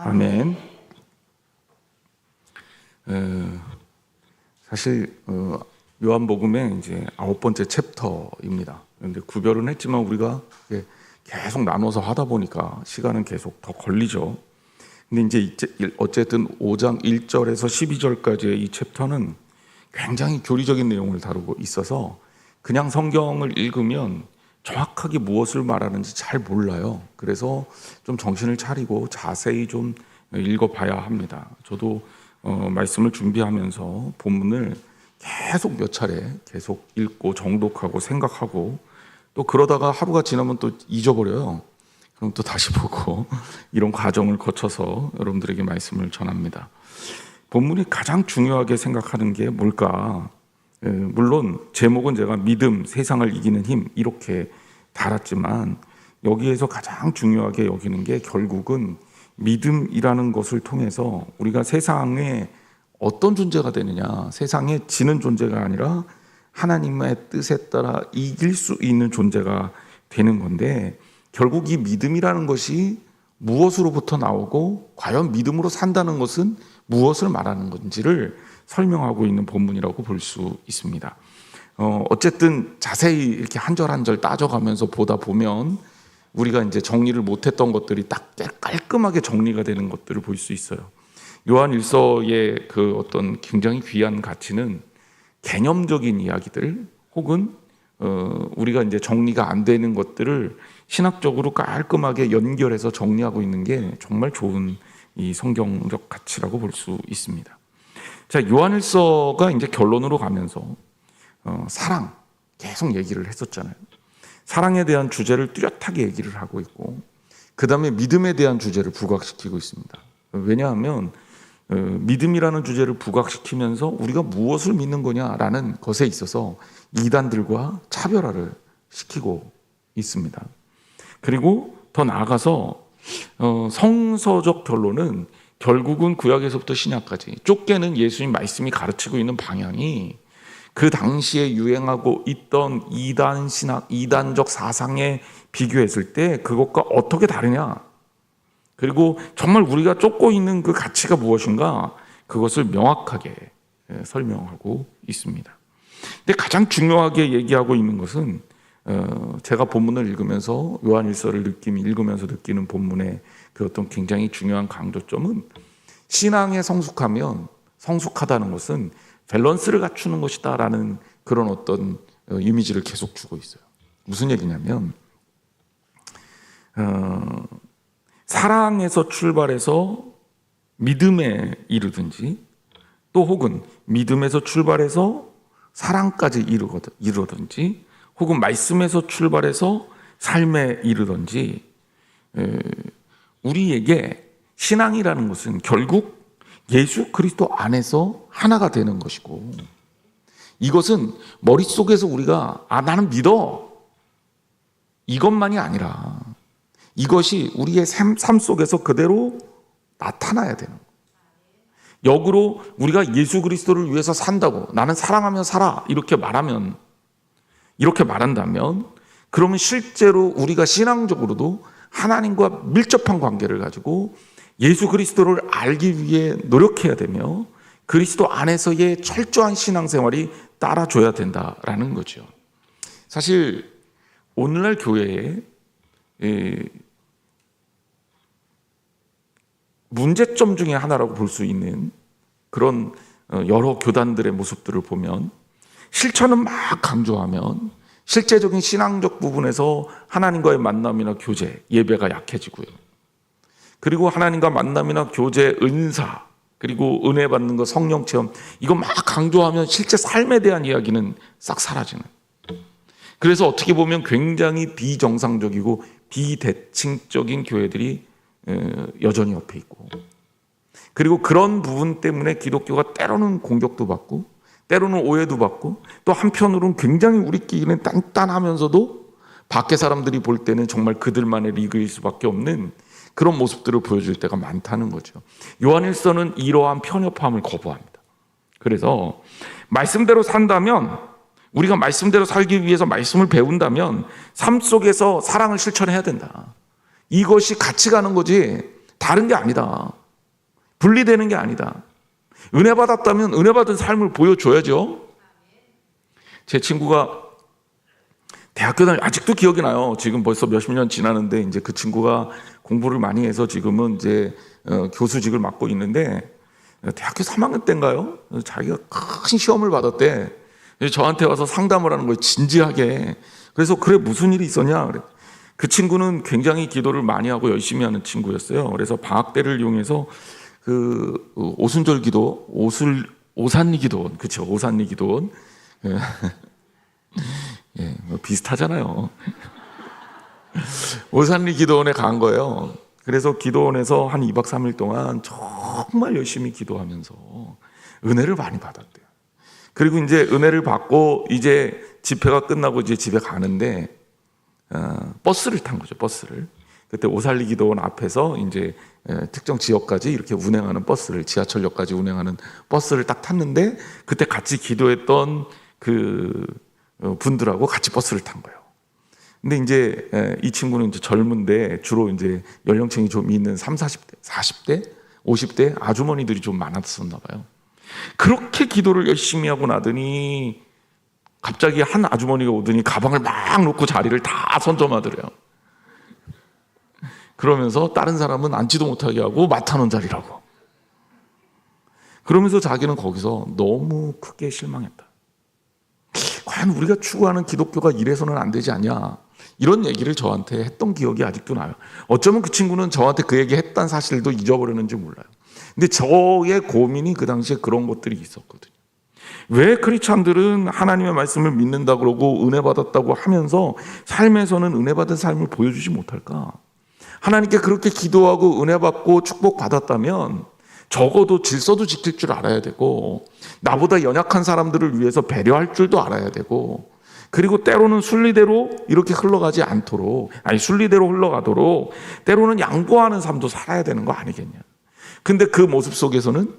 아멘. 사실 요한복음의 이제 9번째 챕터입니다. 그런데 구별은 했지만 우리가 계속 나눠서 하다 보니까 시간은 계속 더 걸리죠. 근데 이제 어쨌든 5장 1절에서 12절까지의 이 챕터는 굉장히 교리적인 내용을 다루고 있어서 그냥 성경을 읽으면 정확하게 무엇을 말하는지 잘 몰라요. 그래서 좀 정신을 차리고 자세히 좀 읽어봐야 합니다. 저도 말씀을 준비하면서 본문을 계속 몇 차례 계속 읽고 정독하고 생각하고 또 그러다가 하루가 지나면 또 잊어버려요. 그럼 또 다시 보고 이런 과정을 거쳐서 여러분들에게 말씀을 전합니다. 본문이 가장 중요하게 생각하는 게 뭘까? 물론 제목은 제가 믿음, 세상을 이기는 힘 이렇게 달았지만 여기에서 가장 중요하게 여기는 게 결국은 믿음이라는 것을 통해서 우리가 세상에 어떤 존재가 되느냐, 세상에 지는 존재가 아니라 하나님의 뜻에 따라 이길 수 있는 존재가 되는 건데, 결국 이 믿음이라는 것이 무엇으로부터 나오고 과연 믿음으로 산다는 것은 무엇을 말하는 건지를 설명하고 있는 본문이라고 볼 수 있습니다. 어쨌든 자세히 이렇게 한 절 한 절 따져가면서 보다 보면 우리가 이제 정리를 못했던 것들이 딱 깔끔하게 정리가 되는 것들을 볼 수 있어요. 요한 일서의 그 어떤 굉장히 귀한 가치는 개념적인 이야기들 혹은 우리가 이제 정리가 안 되는 것들을 신학적으로 깔끔하게 연결해서 정리하고 있는 게 정말 좋은 이 성경적 가치라고 볼 수 있습니다. 자, 요한일서가 이제 결론으로 가면서 사랑 계속 얘기를 했었잖아요. 사랑에 대한 주제를 뚜렷하게 얘기를 하고 있고 그 다음에 믿음에 대한 주제를 부각시키고 있습니다. 왜냐하면 믿음이라는 주제를 부각시키면서 우리가 무엇을 믿는 거냐라는 것에 있어서 이단들과 차별화를 시키고 있습니다. 그리고 더 나아가서 성서적 결론은 결국은 구약에서부터 신약까지 쫓겨는 예수님 말씀이 가르치고 있는 방향이 그 당시에 유행하고 있던 이단 신학, 이단적 사상에 비교했을 때 그것과 어떻게 다르냐, 그리고 정말 우리가 쫓고 있는 그 가치가 무엇인가, 그것을 명확하게 설명하고 있습니다. 근데 가장 중요하게 얘기하고 있는 것은 제가 본문을 읽으면서 요한일서를 읽으면서 느끼는 본문의 그 어떤 굉장히 중요한 강조점은 신앙에 성숙하면 성숙하다는 것은 밸런스를 갖추는 것이다 라는 그런 어떤 이미지를 계속 주고 있어요. 무슨 얘기냐면 사랑에서 출발해서 믿음에 이르든지 또 혹은 믿음에서 출발해서 사랑까지 이르든지 혹은 말씀에서 출발해서 삶에 이르든지 우리에게 신앙이라는 것은 결국 예수 그리스도 안에서 하나가 되는 것이고, 이것은 머릿속에서 우리가 나는 믿어 이것만이 아니라 이것이 우리의 삶 속에서 그대로 나타나야 되는 거예요. 역으로 우리가 예수 그리스도를 위해서 산다고, 나는 사랑하며 살아 이렇게 말한다면 그러면 실제로 우리가 신앙적으로도 하나님과 밀접한 관계를 가지고 예수 그리스도를 알기 위해 노력해야 되며 그리스도 안에서의 철저한 신앙생활이 따라줘야 된다라는 거죠. 사실 오늘날 교회에 문제점 중에 하나라고 볼 수 있는 그런 여러 교단들의 모습들을 보면 실천은 막 강조하면 실제적인 신앙적 부분에서 하나님과의 만남이나 교제, 예배가 약해지고요. 그리고 하나님과 만남이나 교제, 은사, 그리고 은혜 받는 것, 성령 체험, 이거 막 강조하면 실제 삶에 대한 이야기는 싹 사라지는. 그래서 어떻게 보면 굉장히 비정상적이고 비대칭적인 교회들이 여전히 옆에 있고, 그리고 그런 부분 때문에 기독교가 때로는 공격도 받고 때로는 오해도 받고 또 한편으로는 굉장히 우리끼리는 단단하면서도 밖에 사람들이 볼 때는 정말 그들만의 리그일 수밖에 없는 그런 모습들을 보여줄 때가 많다는 거죠. 요한일서는 이러한 편협함을 거부합니다. 그래서 말씀대로 산다면, 우리가 말씀대로 살기 위해서 말씀을 배운다면 삶 속에서 사랑을 실천해야 된다. 이것이 같이 가는 거지 다른 게 아니다. 분리되는 게 아니다. 은혜 받았다면 은혜 받은 삶을 보여줘야죠. 제 친구가 대학교 다닐 아직도 기억이 나요. 지금 벌써 몇십 년 지나는데 이제 그 친구가 공부를 많이 해서 지금은 이제 교수직을 맡고 있는데 대학교 3학년 때인가요? 자기가 큰 시험을 받았대. 저한테 와서 상담을 하는 거예요. 진지하게. 그래서 그래 무슨 일이 있었냐? 그래. 그 친구는 굉장히 기도를 많이 하고 열심히 하는 친구였어요. 그래서 방학 때를 이용해서 그 오순절 기도, 오산리 기도원, 그렇죠? 오산리 기도원. 예, 뭐 비슷하잖아요. 오산리 기도원에 간 거예요. 그래서 기도원에서 한 2박 3일 동안 정말 열심히 기도하면서 은혜를 많이 받았대요. 그리고 이제 은혜를 받고 이제 집회가 끝나고 이제 집에 가는데 버스를 탄 거죠. 버스를. 그때 오산리 기도원 앞에서 이제 특정 지역까지 이렇게 운행하는 버스를, 지하철역까지 운행하는 버스를 딱 탔는데 그때 같이 기도했던 그 분들하고 같이 버스를 탄 거예요. 근데 이제 이 친구는 이제 젊은데 주로 이제 연령층이 좀 있는 30, 40대, 40대, 50대 아주머니들이 좀 많았었나 봐요. 그렇게 기도를 열심히 하고 나더니 갑자기 한 아주머니가 오더니 가방을 막 놓고 자리를 다 선점하더래요. 그러면서 다른 사람은 앉지도 못하게 하고 맡아놓은 자리라고. 그러면서 자기는 거기서 너무 크게 실망했다. 과연 우리가 추구하는 기독교가 이래서는 안 되지 않냐, 이런 얘기를 저한테 했던 기억이 아직도 나요. 어쩌면 그 친구는 저한테 그 얘기 했던 사실도 잊어버렸는지 몰라요. 근데 저의 고민이 그 당시에 그런 것들이 있었거든요. 왜 크리스찬들은 하나님의 말씀을 믿는다 그러고 은혜 받았다고 하면서 삶에서는 은혜 받은 삶을 보여주지 못할까? 하나님께 그렇게 기도하고 은혜 받고 축복 받았다면 적어도 질서도 지킬 줄 알아야 되고, 나보다 연약한 사람들을 위해서 배려할 줄도 알아야 되고, 그리고 때로는 순리대로 이렇게 흘러가지 않도록, 아니 순리대로 흘러가도록 때로는 양보하는 삶도 살아야 되는 거 아니겠냐. 근데 그 모습 속에서는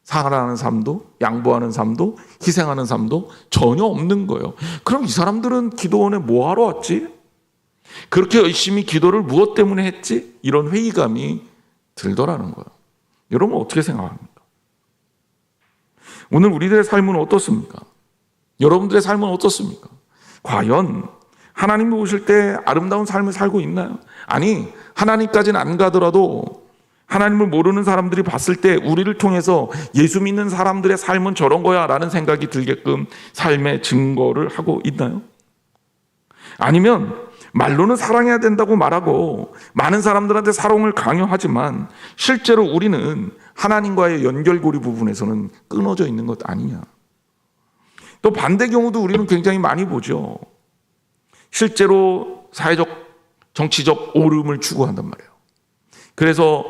사랑하는 삶도, 양보하는 삶도, 희생하는 삶도 전혀 없는 거예요. 그럼 이 사람들은 기도원에 뭐 하러 왔지? 그렇게 열심히 기도를 무엇 때문에 했지? 이런 회의감이 들더라는 거예요. 여러분 어떻게 생각합니까? 오늘 우리들의 삶은 어떻습니까? 여러분들의 삶은 어떻습니까? 과연 하나님이 오실 때 아름다운 삶을 살고 있나요? 아니, 하나님까지는 안 가더라도 하나님을 모르는 사람들이 봤을 때 우리를 통해서 예수 믿는 사람들의 삶은 저런 거야 라는 생각이 들게끔 삶의 증거를 하고 있나요? 아니면 말로는 사랑해야 된다고 말하고 많은 사람들한테 사랑을 강요하지만 실제로 우리는 하나님과의 연결고리 부분에서는 끊어져 있는 것 아니냐. 또 반대 경우도 우리는 굉장히 많이 보죠. 실제로 사회적, 정치적 오름을 추구한단 말이에요. 그래서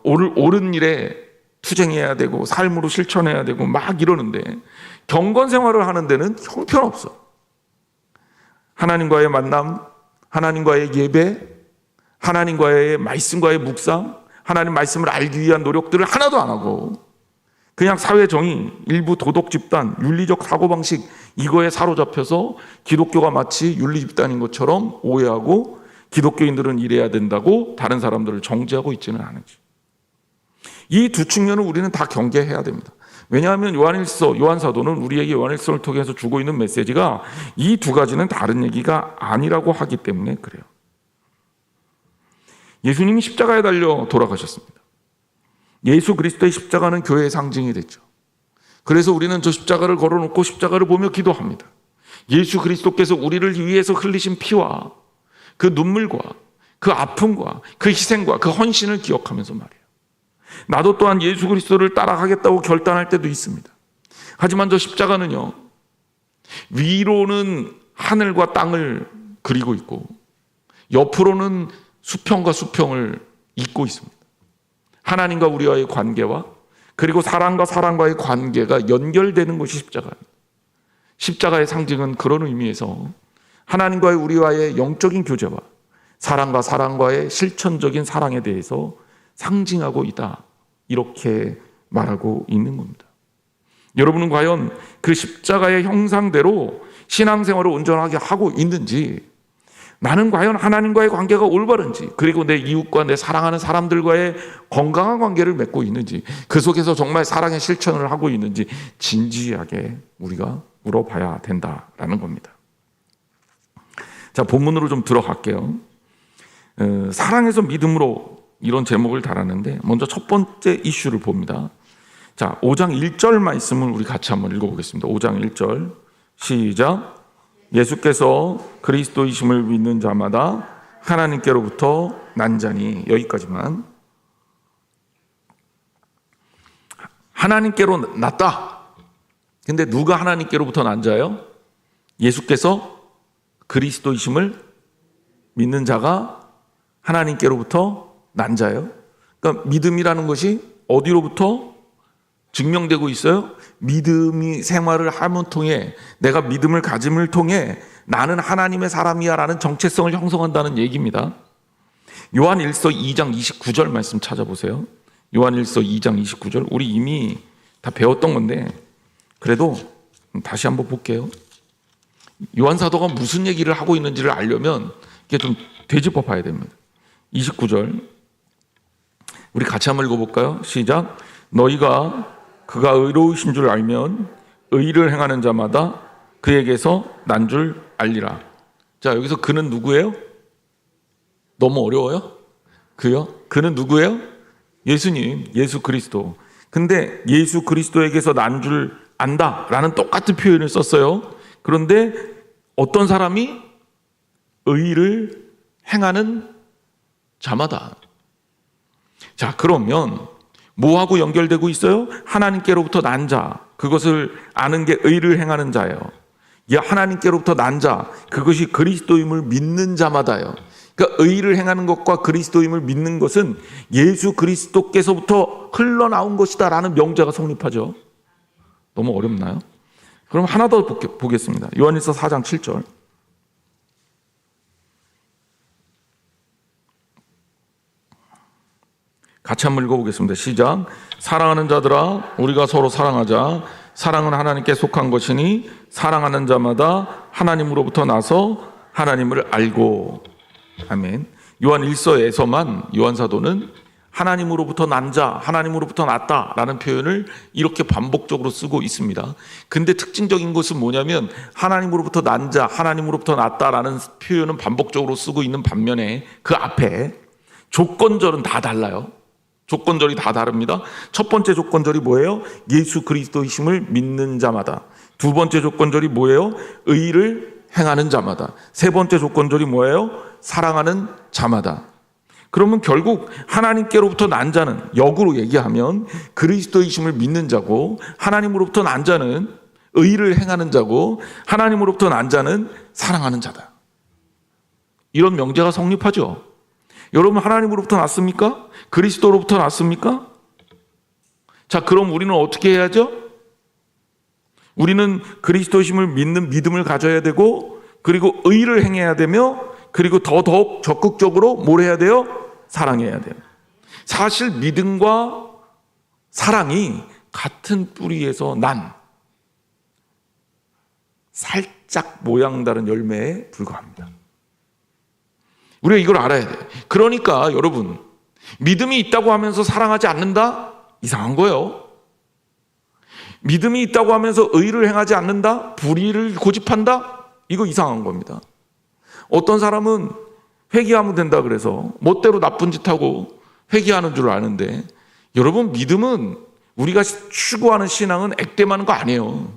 옳은 일에 투쟁해야 되고 삶으로 실천해야 되고 막 이러는데 경건 생활을 하는 데는 형편없어. 하나님과의 만남, 하나님과의 예배, 하나님과의 말씀과의 묵상, 하나님 말씀을 알기 위한 노력들을 하나도 안 하고 그냥 사회 정의, 일부 도덕 집단, 윤리적 사고방식 이거에 사로잡혀서 기독교가 마치 윤리 집단인 것처럼 오해하고 기독교인들은 이래야 된다고 다른 사람들을 정죄하고 있지는 않은지. 이 두 측면을 우리는 다 경계해야 됩니다. 왜냐하면 요한사도는 우리에게 요한일서를 통해서 주고 있는 메시지가 이 두 가지는 다른 얘기가 아니라고 하기 때문에 그래요. 예수님이 십자가에 달려 돌아가셨습니다. 예수 그리스도의 십자가는 교회의 상징이 됐죠. 그래서 우리는 저 십자가를 걸어놓고 십자가를 보며 기도합니다. 예수 그리스도께서 우리를 위해서 흘리신 피와 그 눈물과 그 아픔과 그 희생과 그 헌신을 기억하면서 말이에요. 나도 또한 예수 그리스도를 따라가겠다고 결단할 때도 있습니다. 하지만 저 십자가는요, 위로는 하늘과 땅을 그리고 있고 옆으로는 수평과 수평을 잇고 있습니다. 하나님과 우리와의 관계와 그리고 사람과 사람과의 관계가 연결되는 것이 십자가입니다. 십자가의 상징은 그런 의미에서 하나님과의 우리와의 영적인 교제와 사람과 사람과의 실천적인 사랑에 대해서 상징하고 있다, 이렇게 말하고 있는 겁니다. 여러분은 과연 그 십자가의 형상대로 신앙생활을 온전하게 하고 있는지, 나는 과연 하나님과의 관계가 올바른지, 그리고 내 이웃과 내 사랑하는 사람들과의 건강한 관계를 맺고 있는지, 그 속에서 정말 사랑의 실천을 하고 있는지 진지하게 우리가 물어봐야 된다라는 겁니다. 자, 본문으로 좀 들어갈게요. 사랑에서 믿음으로 이런 제목을 달았는데, 먼저 첫 번째 이슈를 봅니다. 자, 5장 1절 말씀을 우리 같이 한번 읽어보겠습니다. 5장 1절 시작. 예수께서 그리스도이심을 믿는 자마다 하나님께로부터 난 자니. 여기까지만. 하나님께로 났다. 근데 누가 하나님께로부터 난 자예요? 예수께서 그리스도이심을 믿는 자가 하나님께로부터 난 자예요. 그러니까 믿음이라는 것이 어디로부터 증명되고 있어요? 믿음이 생활을 함을 통해, 내가 믿음을 가짐을 통해 나는 하나님의 사람이야 라는 정체성을 형성한다는 얘기입니다. 요한일서 2장 29절 말씀 찾아보세요. 요한일서 2장 29절. 우리 이미 다 배웠던 건데 그래도 다시 한번 볼게요. 요한 사도가 무슨 얘기를 하고 있는지를 알려면 이게 좀 되짚어 봐야 됩니다. 29절 우리 같이 한번 읽어볼까요? 시작. 너희가 그가 의로우신 줄 알면 의를 행하는 자마다 그에게서 난 줄 알리라. 자, 여기서 그는 누구예요? 너무 어려워요? 그요? 그는 누구예요? 예수님, 예수 그리스도. 근데 예수 그리스도에게서 난 줄 안다라는 똑같은 표현을 썼어요. 그런데 어떤 사람이 의를 행하는 자마다. 자, 그러면 뭐하고 연결되고 있어요? 하나님께로부터 난 자, 그것을 아는 게 의를 행하는 자예요. 하나님께로부터 난 자, 그것이 그리스도임을 믿는 자마다요. 그러니까 의를 행하는 것과 그리스도임을 믿는 것은 예수 그리스도께서부터 흘러나온 것이다 라는 명제가 성립하죠. 너무 어렵나요? 그럼 하나 더 보겠습니다. 요한일서 4장 7절. 같이 한번 읽어보겠습니다. 시작. 사랑하는 자들아, 우리가 서로 사랑하자. 사랑은 하나님께 속한 것이니 사랑하는 자마다 하나님으로부터 나서 하나님을 알고. 아멘. 요한 1서에서만 요한 사도는 하나님으로부터 난 자, 하나님으로부터 났다라는 표현을 이렇게 반복적으로 쓰고 있습니다. 근데 특징적인 것은 뭐냐면 하나님으로부터 난 자, 하나님으로부터 났다라는 표현은 반복적으로 쓰고 있는 반면에 그 앞에 조건절은 다 달라요. 조건절이 다 다릅니다. 첫 번째 조건절이 뭐예요? 예수 그리스도이심을 믿는 자마다. 두 번째 조건절이 뭐예요? 의를 행하는 자마다. 세 번째 조건절이 뭐예요? 사랑하는 자마다. 그러면 결국 하나님께로부터 난 자는, 역으로 얘기하면 그리스도이심을 믿는 자고, 하나님으로부터 난 자는 의를 행하는 자고, 하나님으로부터 난 자는 사랑하는 자다. 이런 명제가 성립하죠. 여러분, 하나님으로부터 났습니까? 그리스도로부터 났습니까? 자, 그럼 우리는 어떻게 해야죠? 우리는 그리스도심을 믿는 믿음을 가져야 되고, 그리고 의를 행해야 되며, 그리고 더더욱 적극적으로 뭘 해야 돼요? 사랑해야 돼요. 사실 믿음과 사랑이 같은 뿌리에서 난 살짝 모양 다른 열매에 불과합니다. 우리가 이걸 알아야 돼요. 그러니까 여러분, 믿음이 있다고 하면서 사랑하지 않는다? 이상한 거예요. 믿음이 있다고 하면서 의를 행하지 않는다? 불의를 고집한다? 이거 이상한 겁니다. 어떤 사람은 회개하면 된다 그래서 멋대로 나쁜 짓 하고 회개하는 줄 아는데, 여러분, 믿음은 우리가 추구하는 신앙은 액땜하는 거 아니에요.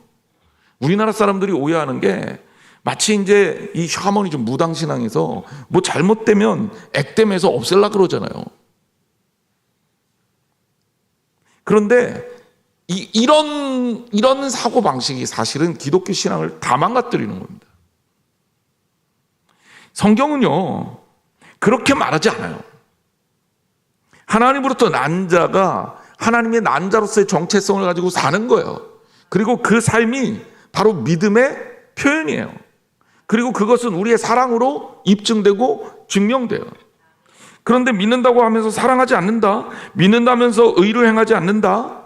우리나라 사람들이 오해하는 게 마치 이제 이 샤머니즘 무당신앙에서 뭐 잘못되면 액땜해서 없앨라 그러잖아요. 그런데 이런 사고방식이 사실은 기독교 신앙을 다 망가뜨리는 겁니다. 성경은요, 그렇게 말하지 않아요. 하나님으로부터 난 자가 하나님의 난 자로서의 정체성을 가지고 사는 거예요. 그리고 그 삶이 바로 믿음의 표현이에요. 그리고 그것은 우리의 사랑으로 입증되고 증명돼요. 그런데 믿는다고 하면서 사랑하지 않는다, 믿는다면서 의를 행하지 않는다,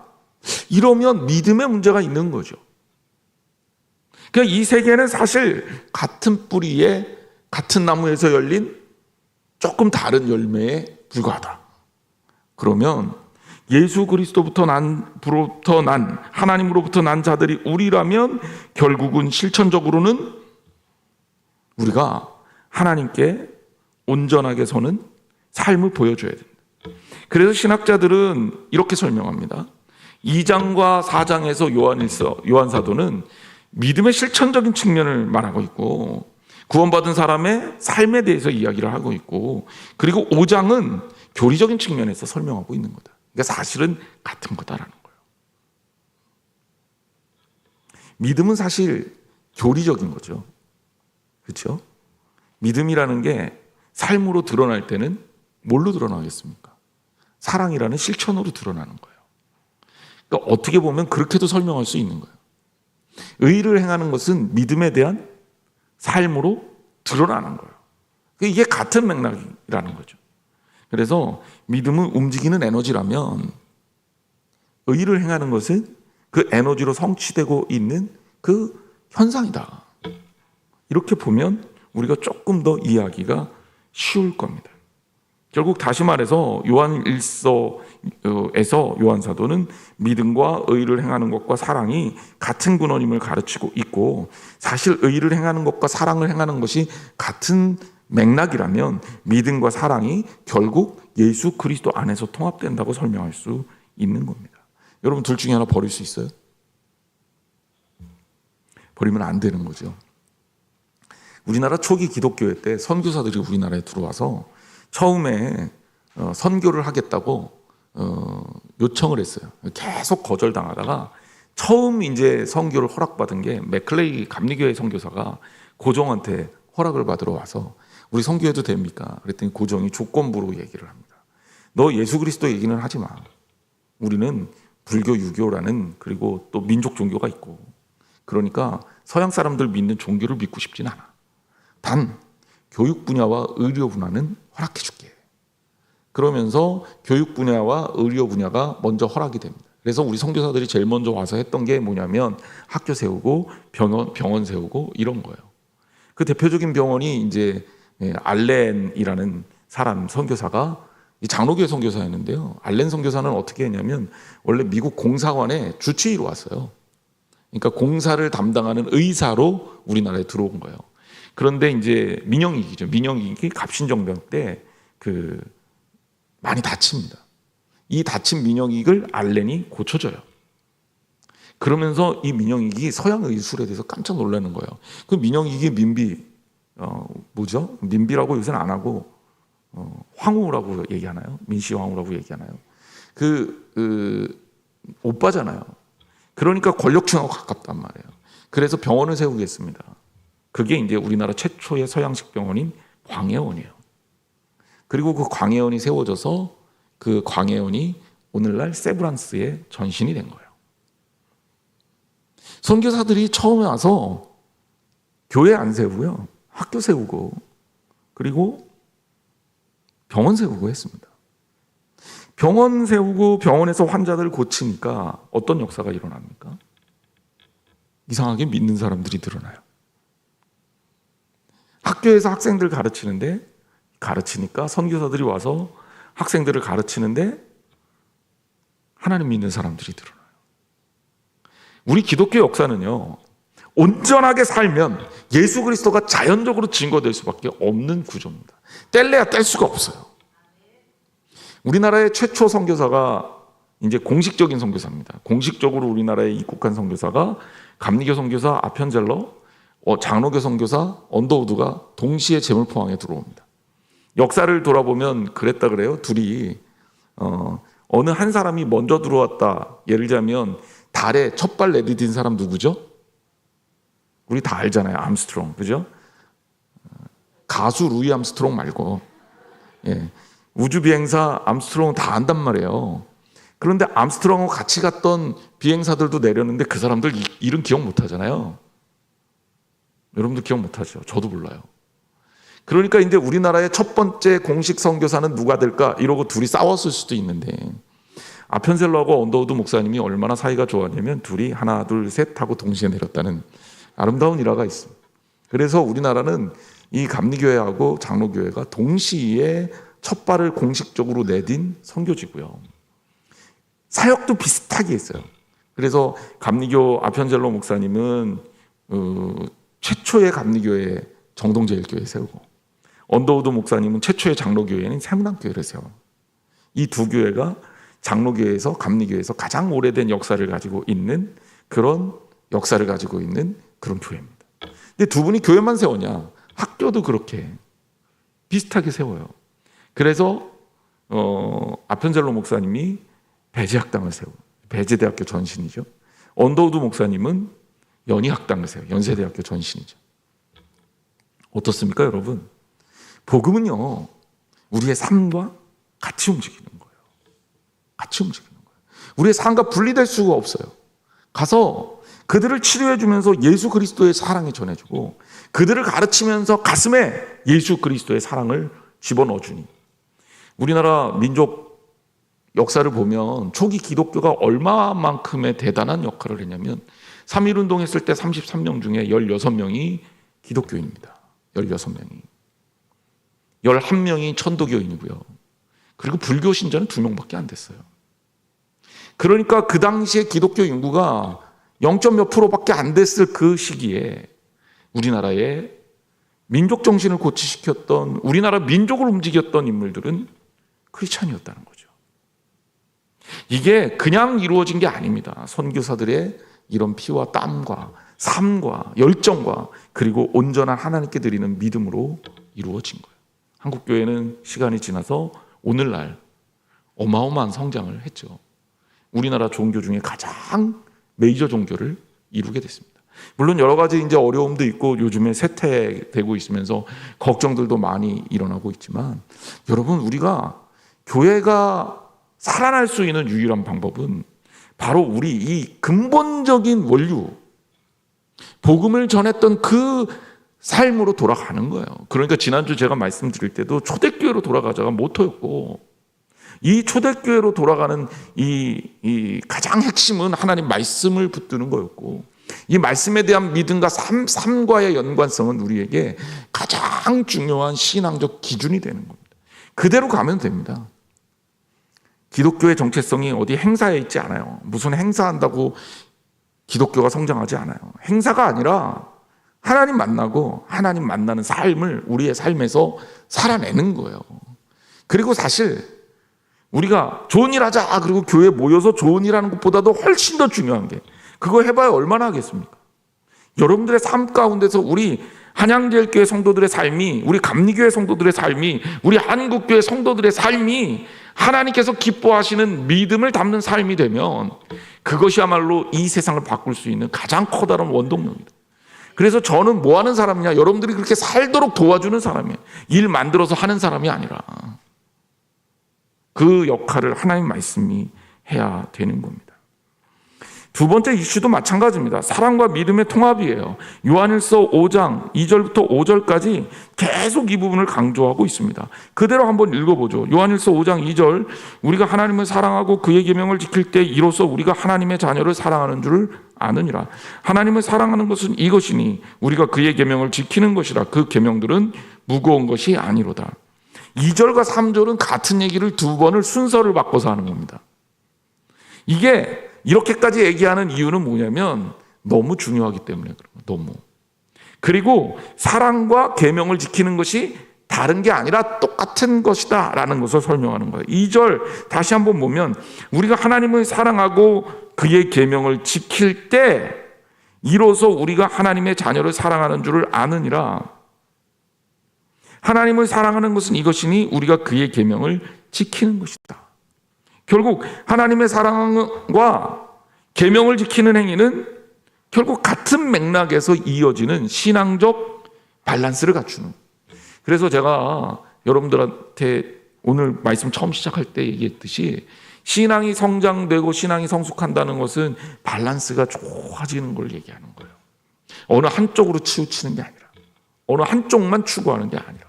이러면 믿음의 문제가 있는 거죠. 그러니까 이 세계는 사실 같은 뿌리에 같은 나무에서 열린 조금 다른 열매에 불과하다. 그러면 예수 그리스도부터 난 하나님으로부터 난 자들이 우리라면 결국은 실천적으로는 우리가 하나님께 온전하게 서는 삶을 보여줘야 된다. 그래서 신학자들은 이렇게 설명합니다. 2장과 4장에서 요한사도는 믿음의 실천적인 측면을 말하고 있고 구원받은 사람의 삶에 대해서 이야기를 하고 있고, 그리고 5장은 교리적인 측면에서 설명하고 있는 거다. 그러니까 사실은 같은 거다라는 거예요. 믿음은 사실 교리적인 거죠. 그렇죠? 믿음이라는 게 삶으로 드러날 때는 뭘로 드러나겠습니까? 사랑이라는 실천으로 드러나는 거예요. 그러니까 어떻게 보면 그렇게도 설명할 수 있는 거예요. 의를 행하는 것은 믿음에 대한 삶으로 드러나는 거예요. 이게 같은 맥락이라는 거죠. 그래서 믿음은 움직이는 에너지라면 의를 행하는 것은 그 에너지로 성취되고 있는 그 현상이다. 이렇게 보면 우리가 조금 더 이해하기가 쉬울 겁니다. 결국 다시 말해서 요한일서에서 요한사도는 믿음과 의를 행하는 것과 사랑이 같은 근원임을 가르치고 있고, 사실 의를 행하는 것과 사랑을 행하는 것이 같은 맥락이라면 믿음과 사랑이 결국 예수 그리스도 안에서 통합된다고 설명할 수 있는 겁니다. 여러분, 둘 중에 하나 버릴 수 있어요? 버리면 안 되는 거죠. 우리나라 초기 기독교회 때 선교사들이 우리나라에 들어와서 처음에 선교를 하겠다고 요청을 했어요. 계속 거절당하다가 처음 이제 선교를 허락받은 게 맥클레이 감리교회 선교사가 고종한테 허락을 받으러 와서 우리 선교해도 됩니까? 그랬더니 고종이 조건부로 얘기를 합니다. 너 예수 그리스도 얘기는 하지 마. 우리는 불교, 유교라는 그리고 또 민족 종교가 있고, 그러니까 서양 사람들 믿는 종교를 믿고 싶진 않아. 단 교육 분야와 의료 분야는 허락해 줄게. 그러면서 교육 분야와 의료 분야가 먼저 허락이 됩니다. 그래서 우리 선교사들이 제일 먼저 와서 했던 게 뭐냐면 학교 세우고 병원 세우고 이런 거예요. 그 대표적인 병원이 이제 알렌이라는 사람 선교사가 장로교회 선교사였는데요. 알렌 선교사는 어떻게 했냐면 원래 미국 공사관에 주치의로 왔어요. 그러니까 공사를 담당하는 의사로 우리나라에 들어온 거예요. 그런데 이제 민영이기 갑신정변 때 많이 다칩니다. 이 다친 민영익을 알렌이 고쳐줘요. 그러면서 이 민영익이 서양 의술에 대해서 깜짝 놀라는 거예요. 그 민영익이 민비라고 요새는 안 하고 황후라고 얘기하나요? 민씨 황후라고 얘기하나요? 오빠잖아요. 그러니까 권력층하고 가깝단 말이에요. 그래서 병원을 세우겠습니다. 그게 이제 우리나라 최초의 서양식 병원인 광해원이에요. 그리고 그 광해원이 세워져서 그 광해원이 오늘날 세브란스의 전신이 된 거예요. 선교사들이 처음에 와서 교회 안 세우고요, 학교 세우고 그리고 병원 세우고 했습니다. 병원 세우고 병원에서 환자들을 고치니까 어떤 역사가 일어납니까? 이상하게 믿는 사람들이 늘어나요. 학교에서 학생들 가르치니까 선교사들이 와서 학생들을 가르치는데 하나님 믿는 사람들이 늘어나요. 우리 기독교 역사는요, 온전하게 살면 예수 그리스도가 자연적으로 증거될 수밖에 없는 구조입니다. 뗄래야 뗄 수가 없어요. 우리나라의 최초 선교사가 이제 공식적인 선교사입니다. 공식적으로 우리나라에 입국한 선교사가 감리교 선교사 아편젤러, 장로교 선교사 언더우드가 동시에 제물포항에 들어옵니다. 역사를 돌아보면 그랬다 그래요. 둘이 어느 한 사람이 먼저 들어왔다. 예를 들자면 달에 첫 발 내디딘 사람 누구죠? 우리 다 알잖아요. 암스트롱, 그죠? 가수 루이 암스트롱 말고, 우주 비행사 암스트롱은 다 안단 말이에요. 그런데 암스트롱하고 같이 갔던 비행사들도 내렸는데 그 사람들 이름 기억 못 하잖아요. 여러분도 기억 못 하죠. 저도 몰라요. 그러니까 이제 우리나라의 첫 번째 공식 선교사는 누가 될까? 이러고 둘이 싸웠을 수도 있는데, 아편셀러하고 언더우드 목사님이 얼마나 사이가 좋았냐면 둘이 하나 둘 셋 하고 동시에 내렸다는 아름다운 일화가 있습니다. 그래서 우리나라는 이 감리교회하고 장로교회가 동시에 첫 발을 공식적으로 내딘 선교지고요. 사역도 비슷하게 했어요. 그래서 감리교 아편젤로 목사님은 최초의 감리교회 정동제일교회 세우고, 언더우드 목사님은 최초의 장로교회는 세문안교회를 세워요. 이 두 교회가 장로교회에서 감리교회에서 가장 오래된 역사를 가지고 있는 그런 교회입니다. 근데 두 분이 교회만 세우냐? 학교도 그렇게 비슷하게 세워요. 그래서 아편젤로 목사님이 배제학당을 세우고, 배제대학교 전신이죠. 언더우드 목사님은 연희학당을 세워요. 연세대학교 전신이죠. 어떻습니까, 여러분? 복음은요, 우리의 삶과 같이 움직이는 거예요. 같이 움직이는 거예요. 우리의 삶과 분리될 수가 없어요. 가서 그들을 치료해 주면서 예수 그리스도의 사랑이 전해주고, 그들을 가르치면서 가슴에 예수 그리스도의 사랑을 집어넣어 주니, 우리나라 민족 역사를 보면 초기 기독교가 얼마만큼의 대단한 역할을 했냐면, 3.1운동 했을 때 33명 중에 16명이 기독교인입니다. 16명이. 11명이 천도교인이고요. 그리고 불교 신자는 2명밖에 안 됐어요. 그러니까 그 당시에 기독교 인구가 0.몇 %밖에 안 됐을 그 시기에 우리나라의 민족 정신을 고취시켰던, 우리나라 민족을 움직였던 인물들은 크리스찬이었다는 거죠. 이게 그냥 이루어진 게 아닙니다. 선교사들의 이런 피와 땀과 삶과 열정과 그리고 온전한 하나님께 드리는 믿음으로 이루어진 거예요. 한국교회는 시간이 지나서 오늘날 어마어마한 성장을 했죠. 우리나라 종교 중에 가장 메이저 종교를 이루게 됐습니다. 물론 여러 가지 이제 어려움도 있고 요즘에 쇠퇴되고 있으면서 걱정들도 많이 일어나고 있지만, 여러분, 우리가 교회가 살아날 수 있는 유일한 방법은 바로 우리 이 근본적인 원류, 복음을 전했던 그 삶으로 돌아가는 거예요. 그러니까 지난주 제가 말씀드릴 때도 초대교회로 돌아가자가 모토였고, 이 초대교회로 돌아가는 이 가장 핵심은 하나님 말씀을 붙드는 거였고, 이 말씀에 대한 믿음과 삶과의 연관성은 우리에게 가장 중요한 신앙적 기준이 되는 겁니다. 그대로 가면 됩니다. 기독교의 정체성이 어디 행사에 있지 않아요. 무슨 행사한다고 기독교가 성장하지 않아요. 행사가 아니라 하나님 만나고 하나님 만나는 삶을 우리의 삶에서 살아내는 거예요. 그리고 사실 우리가 좋은 일 하자, 그리고 교회에 모여서 좋은 일 하는 것보다도 훨씬 더 중요한 게, 그거 해봐야 얼마나 하겠습니까? 여러분들의 삶 가운데서 우리 한양제일교회 성도들의 삶이, 우리 감리교회 성도들의 삶이, 우리 한국교회 성도들의 삶이 하나님께서 기뻐하시는 믿음을 담는 삶이 되면 그것이야말로 이 세상을 바꿀 수 있는 가장 커다란 원동력입니다. 그래서 저는 뭐 하는 사람이냐? 여러분들이 그렇게 살도록 도와주는 사람이에요. 일 만들어서 하는 사람이 아니라 그 역할을 하나님 말씀이 해야 되는 겁니다. 두 번째 이슈도 마찬가지입니다. 사랑과 믿음의 통합이에요. 요한일서 5장 2절부터 5절까지 계속 이 부분을 강조하고 있습니다. 그대로 한번 읽어보죠. 요한일서 5장 2절, 우리가 하나님을 사랑하고 그의 계명을 지킬 때 이로써 우리가 하나님의 자녀를 사랑하는 줄을 아느니라. 하나님을 사랑하는 것은 이것이니 우리가 그의 계명을 지키는 것이라. 그 계명들은 무거운 것이 아니로다. 2절과 3절은 같은 얘기를 두 번을 순서를 바꿔서 하는 겁니다. 이게 이렇게까지 얘기하는 이유는 뭐냐면 너무 중요하기 때문에 그런 거예요. 너무. 그리고 사랑과 계명을 지키는 것이 다른 게 아니라 똑같은 것이다 라는 것을 설명하는 거예요. 2절 다시 한번 보면, 우리가 하나님을 사랑하고 그의 계명을 지킬 때 이로써 우리가 하나님의 자녀를 사랑하는 줄을 아느니라. 하나님을 사랑하는 것은 이것이니 우리가 그의 계명을 지키는 것이다. 결국 하나님의 사랑과 계명을 지키는 행위는 결국 같은 맥락에서 이어지는 신앙적 밸런스를 갖추는. 그래서 제가 여러분들한테 오늘 말씀 처음 시작할 때 얘기했듯이, 신앙이 성장되고 신앙이 성숙한다는 것은 밸런스가 좋아지는 걸 얘기하는 거예요. 어느 한쪽으로 치우치는 게 아니라, 어느 한쪽만 추구하는 게 아니라,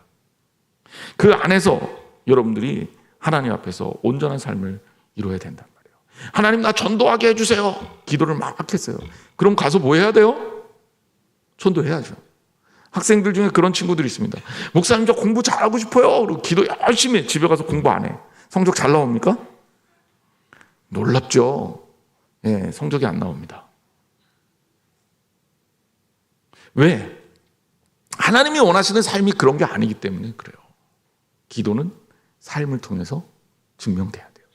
그 안에서 여러분들이 하나님 앞에서 온전한 삶을 이루어야 된단 말이에요. 하나님, 나 전도하게 해주세요. 기도를 막 했어요. 그럼 가서 뭐 해야 돼요? 전도해야죠. 학생들 중에 그런 친구들이 있습니다. 목사님 저 공부 잘하고 싶어요. 그리고 기도 열심히 해. 집에 가서 공부 안 해. 성적 잘 나옵니까? 놀랍죠. 예, 성적이 안 나옵니다. 왜? 하나님이 원하시는 삶이 그런 게 아니기 때문에 그래요. 기도는 삶을 통해서 증명돼야 돼요.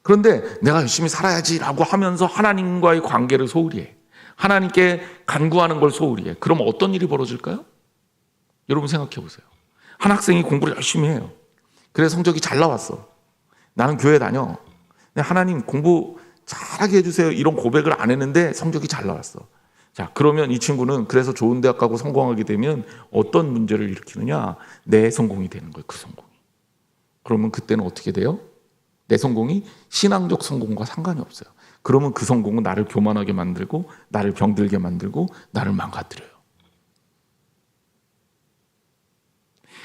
그런데 내가 열심히 살아야지라고 하면서 하나님과의 관계를 소홀히 해. 하나님께 간구하는 걸 소홀히 해. 그럼 어떤 일이 벌어질까요? 여러분 생각해 보세요. 한 학생이 공부를 열심히 해요. 그래서 성적이 잘 나왔어. 나는 교회 다녀. 근데 하나님 공부 잘하게 해주세요. 이런 고백을 안 했는데 성적이 잘 나왔어. 자, 그러면 이 친구는 그래서 좋은 대학 가고 성공하게 되면 어떤 문제를 일으키느냐? 내 성공이 되는 거예요. 그 성공이. 그러면 그때는 어떻게 돼요? 내 성공이 신앙적 성공과 상관이 없어요. 그러면 그 성공은 나를 교만하게 만들고 나를 병들게 만들고 나를 망가뜨려요.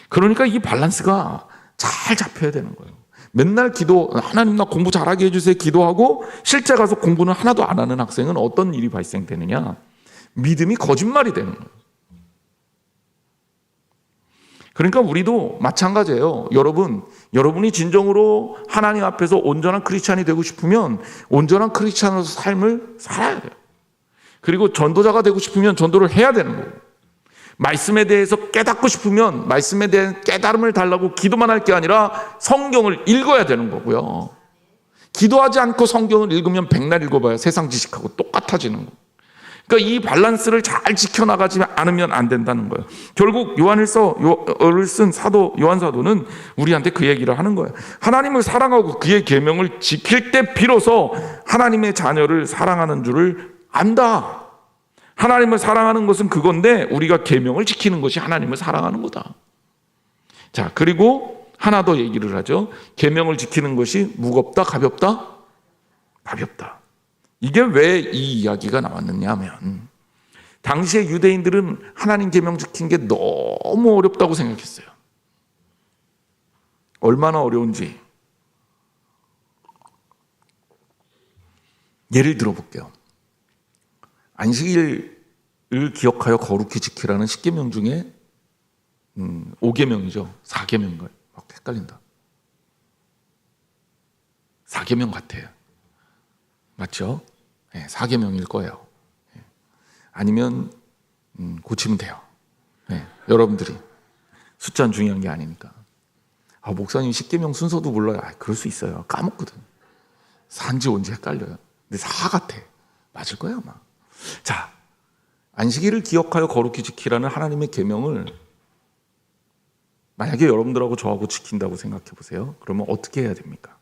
그러니까 이 밸런스가 잘 잡혀야 되는 거예요. 맨날 기도, 하나님 나 공부 잘하게 해주세요 기도하고 실제 가서 공부는 하나도 안 하는 학생은 어떤 일이 발생되느냐? 믿음이 거짓말이 되는 거예요. 그러니까 우리도 마찬가지예요. 여러분이 진정으로 하나님 앞에서 온전한 크리스찬이 되고 싶으면 온전한 크리스찬으로서 삶을 살아야 돼요. 그리고 전도자가 되고 싶으면 전도를 해야 되는 거예요. 말씀에 대해서 깨닫고 싶으면 말씀에 대한 깨달음을 달라고 기도만 할 게 아니라 성경을 읽어야 되는 거고요. 기도하지 않고 성경을 읽으면 백날 읽어봐야 세상 지식하고 똑같아지는 거예요. 그러니까 이 밸런스를 잘 지켜나가지 않으면 안 된다는 거예요. 결국 요한을 쓴 사도 요한 사도는 우리한테 그 얘기를 하는 거예요. 하나님을 사랑하고 그의 계명을 지킬 때 비로소 하나님의 자녀를 사랑하는 줄을 안다. 하나님을 사랑하는 것은 그건데 우리가 계명을 지키는 것이 하나님을 사랑하는 거다. 자, 그리고 하나 더 얘기를 하죠. 계명을 지키는 것이 무겁다, 가볍다? 가볍다. 이게 왜 이 이야기가 나왔느냐 하면 당시에 유대인들은 하나님 계명 지킨 게 너무 어렵다고 생각했어요. 얼마나 어려운지 예를 들어 볼게요. 안식일을 기억하여 거룩히 지키라는 10계명 중에 5계명이죠. 4계명인가요? 막 헷갈린다. 4계명 같아요. 맞죠? 네, 4계명일 거예요. 아니면 고치면 돼요. 네, 여러분들이 숫자는 중요한 게 아니니까. 목사님 10계명 순서도 몰라요. 그럴 수 있어요. 까먹거든. 산지 언제 헷갈려요. 근데 4 같아. 맞을 거예요 아마. 자, 안식일을 기억하여 거룩히 지키라는 하나님의 계명을 만약에 여러분들하고 저하고 지킨다고 생각해 보세요. 그러면 어떻게 해야 됩니까?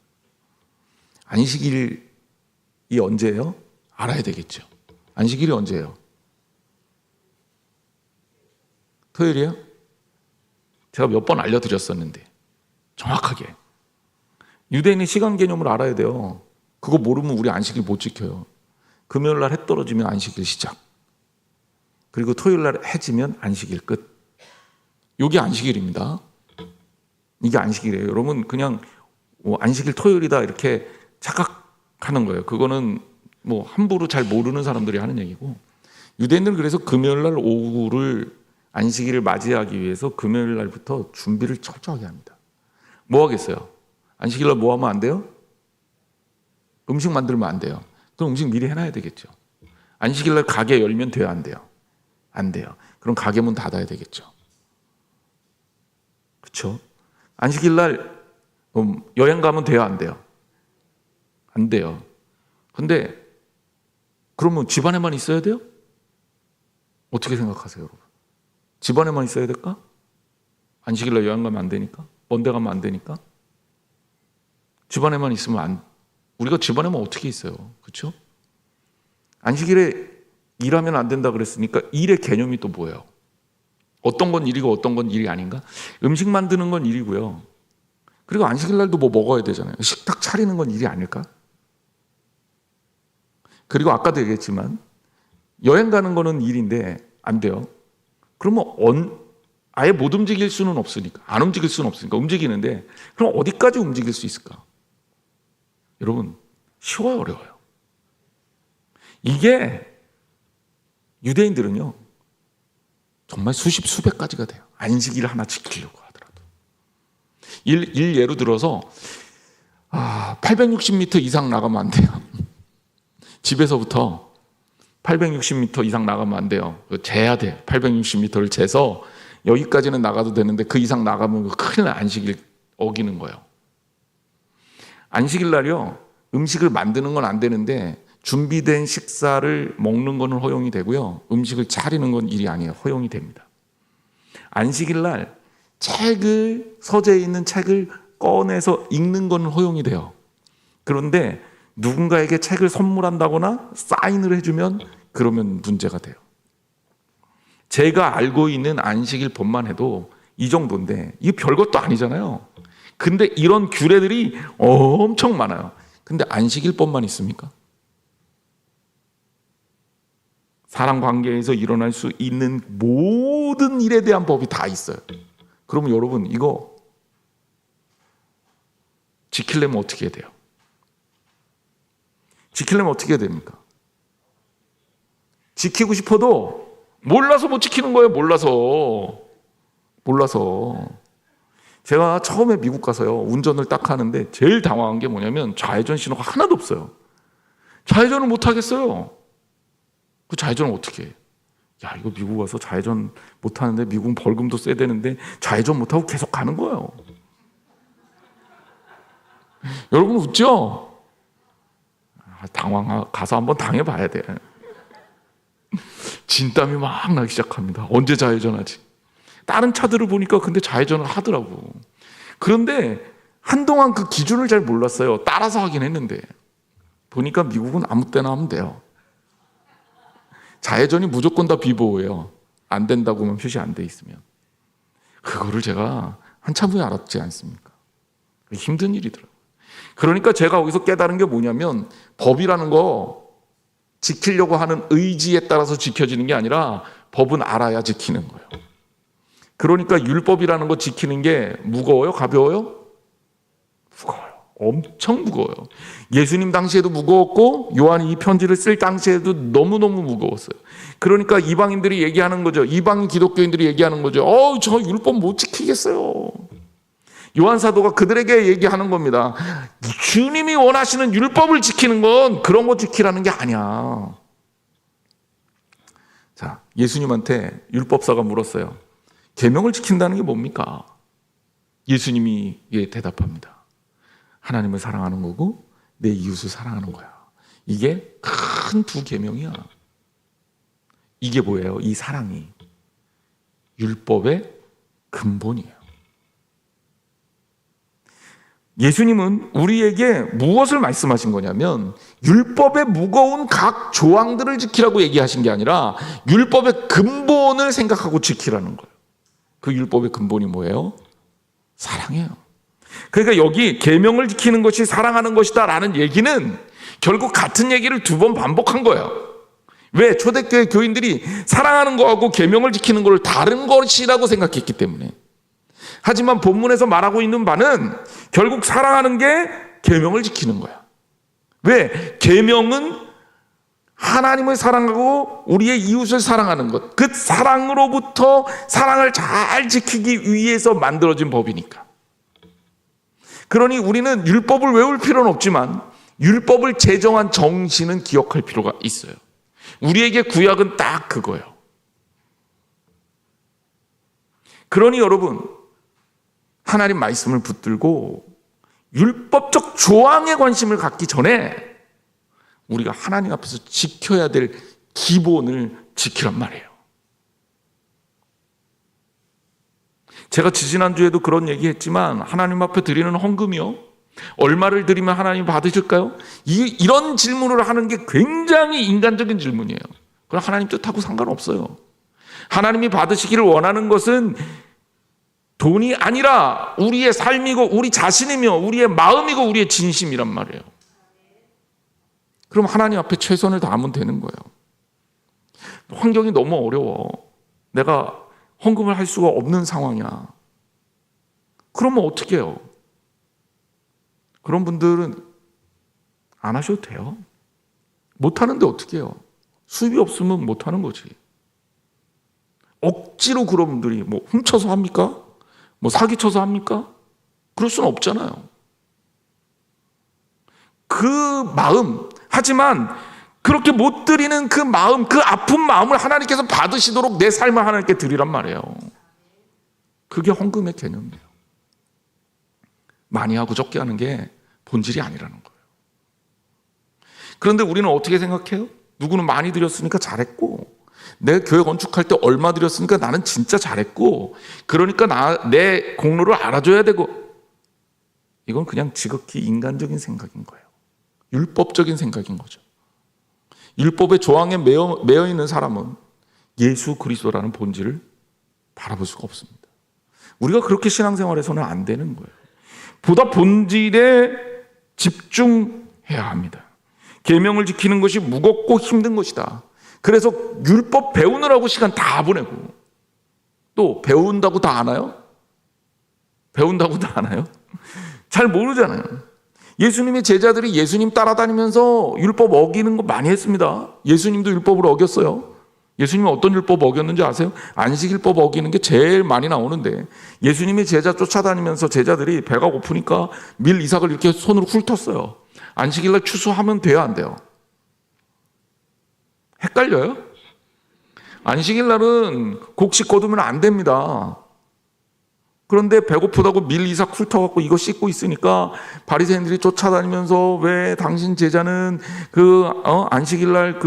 안식일이 언제예요? 알아야 되겠죠. 안식일이 언제예요? 토요일이에요? 제가 몇 번 알려드렸었는데 정확하게 유대인의 시간 개념을 알아야 돼요. 그거 모르면 우리 안식일 못 지켜요. 금요일 날 해 떨어지면 안식일 시작, 그리고 토요일 날 해 지면 안식일 끝. 이게 안식일입니다. 이게 안식일이에요. 여러분 그냥 안식일 토요일이다 이렇게 착각하는 거예요. 그거는 함부로 잘 모르는 사람들이 하는 얘기고, 유대인들은 그래서 금요일 날 오후를 안식일을 맞이하기 위해서 금요일 날부터 준비를 철저하게 합니다. 뭐 하겠어요? 안식일 날 뭐 하면 안 돼요? 음식 만들면 안 돼요. 그럼 음식 미리 해놔야 되겠죠. 안식일 날 가게 열면 돼요, 안 돼요? 안 돼요. 그럼 가게 문 닫아야 되겠죠. 그렇죠? 안식일 날 여행 가면 돼요, 안 돼요? 안 돼요. 근데 그러면 집안에만 있어야 돼요? 어떻게 생각하세요, 여러분? 집안에만 있어야 될까? 안식일 날 여행 가면 안 되니까? 먼 데 가면 안 되니까? 집안에만 있으면 우리가 집안에만 어떻게 있어요? 그렇죠? 안식일에 일하면 안 된다 그랬으니까 일의 개념이 또 뭐예요? 어떤 건 일이고 어떤 건 일이 아닌가? 음식 만드는 건 일이고요. 그리고 안식일 날도 뭐 먹어야 되잖아요. 식탁 차리는 건 일이 아닐까? 그리고 아까도 얘기했지만 여행 가는 거는 일인데 안 돼요. 그러면 아예 못 움직일 수는 없으니까, 안 움직일 수는 없으니까 움직이는데, 그럼 어디까지 움직일 수 있을까? 여러분 쉬워요, 어려워요? 이게 유대인들은요 정말 수십 수백 가지가 돼요. 안식일 하나 지키려고 하더라도. 예로 들어서 860m 이상 나가면 안 돼요. 집에서부터 860m 이상 나가면 안 돼요. 재야 돼. 860m를 재서 여기까지는 나가도 되는데 그 이상 나가면 큰일 나. 안식일 어기는 거예요. 안식일 날이요, 음식을 만드는 건 안 되는데 준비된 식사를 먹는 거는 허용이 되고요, 음식을 차리는 건 일이 아니에요. 허용이 됩니다. 안식일 날 서재에 있는 책을 꺼내서 읽는 거는 허용이 돼요. 그런데 누군가에게 책을 선물한다거나 사인을 해주면 그러면 문제가 돼요. 제가 알고 있는 안식일 법만 해도 이 정도인데 이게 별것도 아니잖아요. 근데 이런 규례들이 엄청 많아요. 근데 안식일 법만 있습니까? 사람 관계에서 일어날 수 있는 모든 일에 대한 법이 다 있어요. 그러면 여러분, 이거 지키려면 어떻게 해야 돼요? 지키려면 어떻게 해야 됩니까? 지키고 싶어도 몰라서 못 지키는 거예요. 몰라서. 제가 처음에 미국 가서요, 운전을 딱 하는데 제일 당황한 게 뭐냐면 좌회전 신호가 하나도 없어요. 좌회전을 못 하겠어요. 그 좌회전을 어떻게 해? 야, 이거 미국 와서 좌회전 못 하는데, 미국은 벌금도 써야 되는데 좌회전 못 하고 계속 가는 거예요. 여러분 웃죠? 가서 한번 당해봐야 돼. 진땀이 막 나기 시작합니다. 언제 좌회전하지? 다른 차들을 보니까 근데 좌회전을 하더라고. 그런데 한동안 그 기준을 잘 몰랐어요. 따라서 하긴 했는데 보니까 미국은 아무 때나 하면 돼요. 좌회전이 무조건 다 비보호예요. 안 된다고 하면 표시 안 돼 있으면. 그거를 제가 한참 후에 알았지 않습니까? 힘든 일이더라고요. 그러니까 제가 거기서 깨달은 게 뭐냐면, 법이라는 거 지키려고 하는 의지에 따라서 지켜지는 게 아니라 법은 알아야 지키는 거예요. 그러니까 율법이라는 거 지키는 게 무거워요? 가벼워요? 무거워요. 엄청 무거워요. 예수님 당시에도 무거웠고 요한이 이 편지를 쓸 당시에도 너무너무 무거웠어요. 그러니까 이방인들이 얘기하는 거죠. 이방인 기독교인들이 얘기하는 거죠. 저 율법 못 지키겠어요. 요한 사도가 그들에게 얘기하는 겁니다. 주님이 원하시는 율법을 지키는 건 그런 거 지키라는 게 아니야. 자, 예수님한테 율법사가 물었어요. 계명을 지킨다는 게 뭡니까? 예수님이 대답합니다. 하나님을 사랑하는 거고 내 이웃을 사랑하는 거야. 이게 큰 두 계명이야. 이게 뭐예요? 이 사랑이 율법의 근본이에요. 예수님은 우리에게 무엇을 말씀하신 거냐면, 율법의 무거운 각 조항들을 지키라고 얘기하신 게 아니라 율법의 근본을 생각하고 지키라는 거예요. 그 율법의 근본이 뭐예요? 사랑이에요. 그러니까 여기 계명을 지키는 것이 사랑하는 것이다 라는 얘기는 결국 같은 얘기를 두 번 반복한 거예요. 왜? 초대교회 교인들이 사랑하는 거하고 계명을 지키는 걸 다른 것이라고 생각했기 때문에. 하지만 본문에서 말하고 있는 바는 결국 사랑하는 게 계명을 지키는 거야. 왜? 계명은 하나님을 사랑하고 우리의 이웃을 사랑하는 것, 그 사랑으로부터 사랑을 잘 지키기 위해서 만들어진 법이니까. 그러니 우리는 율법을 외울 필요는 없지만 율법을 제정한 정신은 기억할 필요가 있어요. 우리에게 구약은 딱 그거예요. 그러니 여러분, 하나님 말씀을 붙들고 율법적 조항에 관심을 갖기 전에 우리가 하나님 앞에서 지켜야 될 기본을 지키란 말이에요. 제가 지지난주에도 그런 얘기했지만, 하나님 앞에 드리는 헌금이요, 얼마를 드리면 하나님 받으실까요? 이런 질문을 하는 게 굉장히 인간적인 질문이에요. 그럼 하나님 뜻하고 상관없어요. 하나님이 받으시기를 원하는 것은 돈이 아니라 우리의 삶이고 우리 자신이며 우리의 마음이고 우리의 진심이란 말이에요. 그럼 하나님 앞에 최선을 다하면 되는 거예요. 환경이 너무 어려워. 내가 헌금을 할 수가 없는 상황이야. 그러면 어떻게 해요? 그런 분들은 안 하셔도 돼요. 못하는데 어떻게 해요? 수입이 없으면 못하는 거지. 억지로 그런 분들이 뭐 훔쳐서 합니까? 뭐 사기쳐서 합니까? 그럴 수는 없잖아요. 그 마음, 하지만 그렇게 못 드리는 그 마음, 그 아픈 마음을 하나님께서 받으시도록 내 삶을 하나님께 드리란 말이에요. 그게 헌금의 개념이에요. 많이 하고 적게 하는 게 본질이 아니라는 거예요. 그런데 우리는 어떻게 생각해요? 누구는 많이 드렸으니까 잘했고, 내 교회 건축할 때 얼마 드렸으니까 나는 진짜 잘했고, 그러니까 내 공로를 알아줘야 되고. 이건 그냥 지극히 인간적인 생각인 거예요. 율법적인 생각인 거죠. 율법의 조항에 매여 있는 사람은 예수 그리스도라는 본질을 바라볼 수가 없습니다. 우리가 그렇게 신앙생활에서는 안 되는 거예요. 보다 본질에 집중해야 합니다. 계명을 지키는 것이 무겁고 힘든 것이다. 그래서 율법 배우느라고 시간 다 보내고, 또 배운다고 다 아나요? 배운다고 다 아나요? 잘 모르잖아요. 예수님의 제자들이 예수님 따라다니면서 율법 어기는 거 많이 했습니다. 예수님도 율법을 어겼어요. 예수님이 어떤 율법 어겼는지 아세요? 안식일법 어기는 게 제일 많이 나오는데, 예수님이 제자 쫓아다니면서 제자들이 배가 고프니까 밀 이삭을 이렇게 손으로 훑었어요. 안식일날 추수하면 돼요, 안 돼요? 헷갈려요? 안식일날은 곡식 거두면 안 됩니다. 그런데 배고프다고 밀 이삭 훑어갖고 이거 씻고 있으니까 바리새인들이 쫓아다니면서, 왜 당신 제자는 안식일날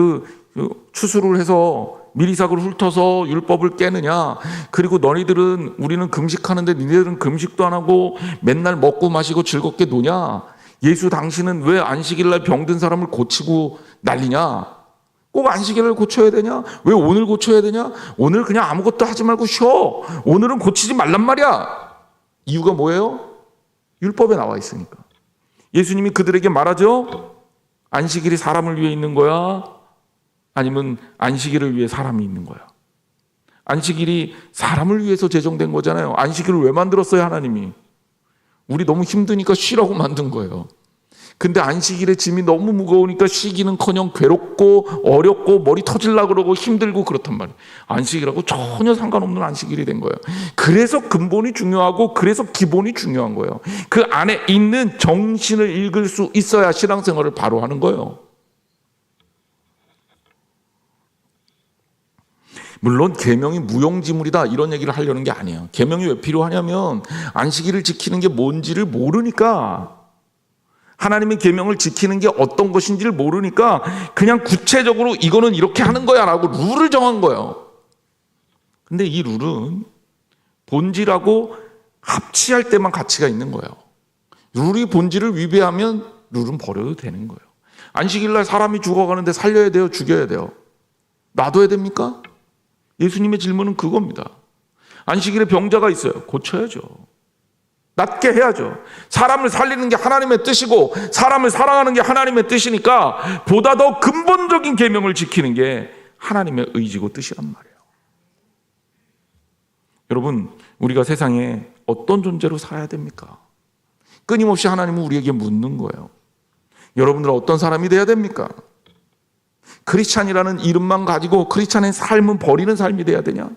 추수를 해서 밀 이삭을 훑어서 율법을 깨느냐? 그리고 너희들은, 우리는 금식하는데 니네들은 금식도 안 하고 맨날 먹고 마시고 즐겁게 노냐? 예수 당신은 왜 안식일날 병든 사람을 고치고 난리냐? 꼭 안식일을 고쳐야 되냐? 왜 오늘 고쳐야 되냐? 오늘 그냥 아무것도 하지 말고 쉬어. 오늘은 고치지 말란 말이야. 이유가 뭐예요? 율법에 나와 있으니까. 예수님이 그들에게 말하죠. 안식일이 사람을 위해 있는 거야? 아니면 안식일을 위해 사람이 있는 거야? 안식일이 사람을 위해서 제정된 거잖아요. 안식일을 왜 만들었어요, 하나님이? 우리 너무 힘드니까 쉬라고 만든 거예요. 근데 안식일의 짐이 너무 무거우니까 쉬기는커녕 괴롭고 어렵고 머리 터질라 그러고 힘들고 그렇단 말이에요. 안식일하고 전혀 상관없는 안식일이 된 거예요. 그래서 근본이 중요하고, 그래서 기본이 중요한 거예요. 그 안에 있는 정신을 읽을 수 있어야 신앙생활을 바로 하는 거예요. 물론 계명이 무용지물이다 이런 얘기를 하려는 게 아니에요. 계명이 왜 필요하냐면, 안식일을 지키는 게 뭔지를 모르니까, 하나님의 계명을 지키는 게 어떤 것인지를 모르니까 그냥 구체적으로 이거는 이렇게 하는 거야 라고 룰을 정한 거예요. 근데 이 룰은 본질하고 합치할 때만 가치가 있는 거예요. 룰이 본질을 위배하면 룰은 버려도 되는 거예요. 안식일날 사람이 죽어가는데 살려야 돼요, 죽여야 돼요? 놔둬야 됩니까? 예수님의 질문은 그겁니다. 안식일에 병자가 있어요. 고쳐야죠. 낫게 해야죠. 사람을 살리는 게 하나님의 뜻이고 사람을 사랑하는 게 하나님의 뜻이니까 보다 더 근본적인 계명을 지키는 게 하나님의 의지고 뜻이란 말이에요. 여러분, 우리가 세상에 어떤 존재로 살아야 됩니까? 끊임없이 하나님은 우리에게 묻는 거예요. 여러분들은 어떤 사람이 돼야 됩니까? 크리스찬이라는 이름만 가지고 크리스찬의 삶은 버리는 삶이 돼야 되냐?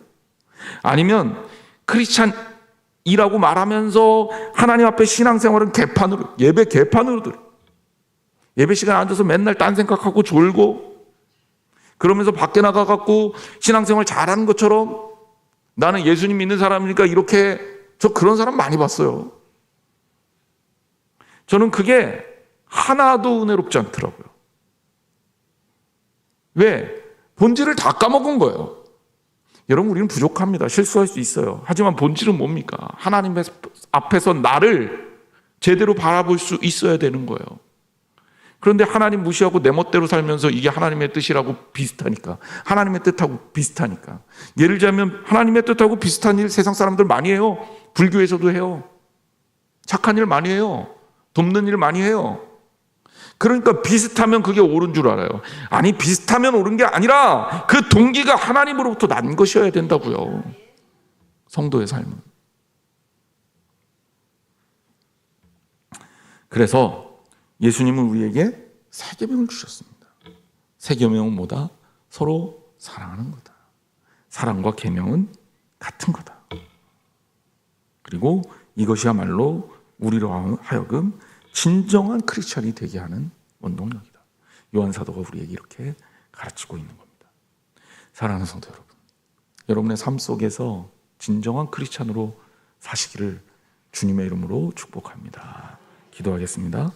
아니면 크리스찬이라고 말하면서 하나님 앞에 신앙생활은 개판으로, 예배 개판으로 들어. 예배 시간에 앉아서 맨날 딴 생각하고 졸고, 그러면서 밖에 나가갖고 신앙생활 잘하는 것처럼 나는 예수님 믿는 사람이니까 이렇게, 저 그런 사람 많이 봤어요. 저는 그게 하나도 은혜롭지 않더라고요. 왜? 본질을 다 까먹은 거예요. 여러분, 우리는 부족합니다. 실수할 수 있어요. 하지만 본질은 뭡니까? 하나님 앞에서 나를 제대로 바라볼 수 있어야 되는 거예요. 그런데 하나님 무시하고 내 멋대로 살면서 이게 하나님의 뜻이라고 비슷하니까, 하나님의 뜻하고 비슷하니까. 예를 들자면 하나님의 뜻하고 비슷한 일 세상 사람들 많이 해요. 불교에서도 해요. 착한 일 많이 해요. 돕는 일 많이 해요. 그러니까 비슷하면 그게 옳은 줄 알아요. 아니, 비슷하면 옳은 게 아니라 그 동기가 하나님으로부터 난 것이어야 된다고요. 성도의 삶은. 그래서 예수님은 우리에게 새 계명을 주셨습니다. 새 계명은 뭐다? 서로 사랑하는 거다. 사랑과 계명은 같은 거다. 그리고 이것이야말로 우리로 하여금 진정한 크리스천이 되게 하는 원동력이다. 요한 사도가 우리에게 이렇게 가르치고 있는 겁니다. 사랑하는 성도 여러분, 여러분의 삶 속에서 진정한 크리스천으로 사시기를 주님의 이름으로 축복합니다. 기도하겠습니다.